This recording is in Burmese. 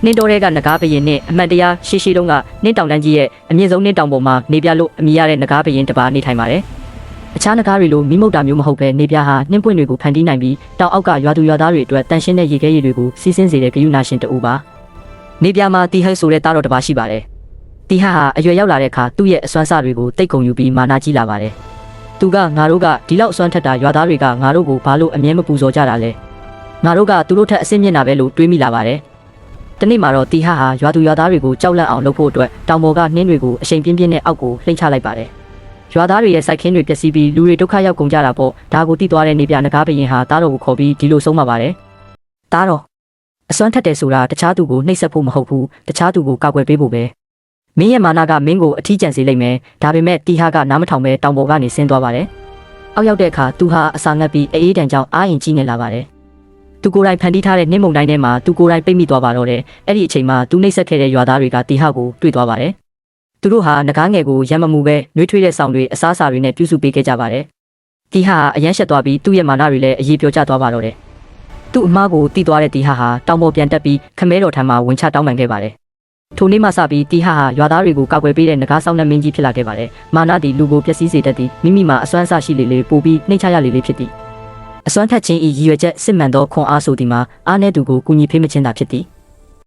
နှင်းတော်တွေကနဂါးဘရင်နဲ့အမှန်တရားရှိတုန်းကနှင်းတောင်တန်းကြီးရဲ့အမြင့်ဆုံးနှင်းတောင်ပေါ်မှာနေပြလို့အမိရတဲ့နဂါးဘရင်တစ်ပါးနေထိုင်ပါတယ်။အခြားနဂါးတွေလိုမိမုတ်တာမျိုးမဟုတ်ပဲနေပြဟာနှင်းပွင့်တွေကိုဖန်တီးနိုင်ပြီးတောင်အောက်ကရွာသူရွာသားတွေအတွက်တန်ရှင်းတဲ့ရေခဲရည်တွေကိုစီးဆင်းစေတဲ့ဂရုဏာရှင်တူပါ။နေပြမှာတီဟဲဆိုတဲ့သားတော်တစ်ပါးရှိပါတယ်။တီဟဟာအရွယ်ရောက်လာတဲ့အခါသူ့ရဲ့အစွမ်းစားတွေကိုတိတ်ကုန်ယူပြီးမာနာကြီးလာပါတယ်။သူကငါတို့ကဒီလောက်အစွမ်းထက်တာရွာသားတွေကငါတို့ကိုဘာလို့အမြဲမပူဇော်ကြတာလဲ။ငါတို့ကသူတို့ထက်အဆင့်မြင့်တာပဲလို့တွေးမိလာပါတယ်။တနေ့မှာတော့တီဟဟာရွာသူရွာသားတွေကိုကြောက်လန့်အောင်လုပ်ဖို့အတွက်တောင်ပေါ်ကနှင်းတွေကိုအရှိန်ပြင်းပြင်းနဲ့အောက်ကိုလှိမ့်ချလိုက်ပါတယ်။ရွာသားတွေရဲ့စိုက်ခင်းတွေပျက်စီးပြီးလူတွေဒုက္ခရောက်ကုန်ကြတာပေါ့။ဒါကိုသိသွားတဲ့နေပြနဂါးဘရင်ဟာသားတော်ကိုခေါ်ပြီးဒီလိုဆုံးမပါတယ်။သားတော်အစွမ်းထက်တယ်ဆိုတာတခြားသူကိုနှိပ်စက်ဖို့မဟုတ်ဘူး။တခြားသူကိုကာကွယ်ပေးဖို့ပဲ။မင်းရဲ့မာနကမင်းကိုအထီးကျန်စေလိမ့်မယ်။ဒါပေမဲ့တီဟကနားမထောင်ပဲတောင်ပေါ်ကနေဆင်းသွားပါတယ်။အောက်ရောက်တဲ့အခါသူဟာအစာငတ်ပြီးအေးတန်ကြောင်အားရင်ကြီးနေလာပါတယ်။သူကိုယ်တိုင်ဖန်တီးထားတဲ့နှင်းမုန်တိုင်းထဲမှာသူကိုယ်တိုင်ပိတ်မိသွားပါတော့တယ်။အဲ့ဒီအချိန်မှာသူနှိပ်စက်ခဲ့တဲ့ရွာသားတွေကတီဟကိုတွေ့သွားပါတယ်။သူတို့ဟာနဂါးငယ်ကိုရံမမှုပဲနှွေးထွေးတဲ့ဆောင်တွေအစားအစာတွေနဲ့ပြုစုပေးခဲ့ကြပါတယ်။တီဟအရန်ရှက်သွားပြီးသူ့ရဲ့မာနတွေလည်းအရေးပြောကျသွားပါတော့တယ်။သူ့အမားကိုတီးသွားတဲ့တီဟဟာတောင်ပေါ်ပြန်တက်ပြီးခမဲတော်ထံမှာဝင်ချတောင်းပန်ခဲ့ပါတယ်။ထိုနေ့မှစပြီးတီဟဟာရွာသားတွေကိုကာကွယ်ပေးတဲ့နဂါးဆောင်တဲ့မင်းကြီးဖြစ်လာခဲ့ပါတယ်။မာနသည်လူကိုပျက်စီးစေတတ်သည်မိမိမှာအစွမ်းအစရှိလေလေပိုပြီးနှိမ့်ချရလေလေဖြစ်သည်။အစွမ်းထက်ခြင်းဤရည်ရွယ်ချက်စစ်မှန်သောခွန်အားဆိုသည်မှာအားနည်းသူကိုကူညီဖေးမခြင်းသာဖြစ်သည်။